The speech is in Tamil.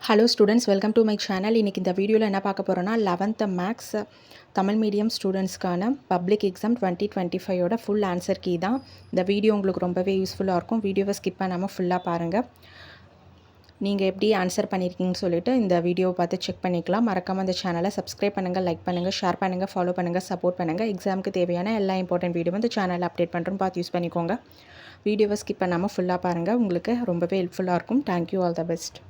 Hello students, welcome to my channel. இன்றைக்கி இந்த வீடியோவில் என்ன பார்க்க போகிறோன்னா 11th மேக்ஸ் தமிழ் மீடியம் ஸ்டூடெண்ட்ஸ்க்கான public exam 2025 full answer key தான். இந்த வீடியோ உங்களுக்கு ரொம்பவே யூஸ்ஃபுல்லாக இருக்கும். வீடியோவை ஸ்கிப் பண்ணாமல் ஃபுல்லாக பாருங்கள். நீங்கள் எப்படி ஆன்சர் பண்ணியிருக்கீங்கன்னு சொல்லிட்டு இந்த வீடியோவை பார்த்து செக் பண்ணிக்கலாம். மறக்காமல் அந்த சேனலை சப்ஸ்கிரைப் பண்ணுங்கள், லைக் பண்ணுங்கள், ஷேர் பண்ணுங்கள், ஃபாலோ பண்ணுங்கள், சப்போர்ட் பண்ணுங்கள். எக்ஸாமுக்கு தேவையான எல்லா இம்பார்ட்டன்ட் வீடியோ இந்த சேனலில் அப்டேட் பண்ணுறோம், பார்த்து யூஸ் பண்ணிக்கோங்க. வீடியோவை ஸ்கிப் பண்ணாமல் ஃபுல்லாக பாருங்கள், உங்களுக்கு ரொம்பவே ஹெல்ப்ஃபுல்லாக இருக்கும். Thank you, all the best.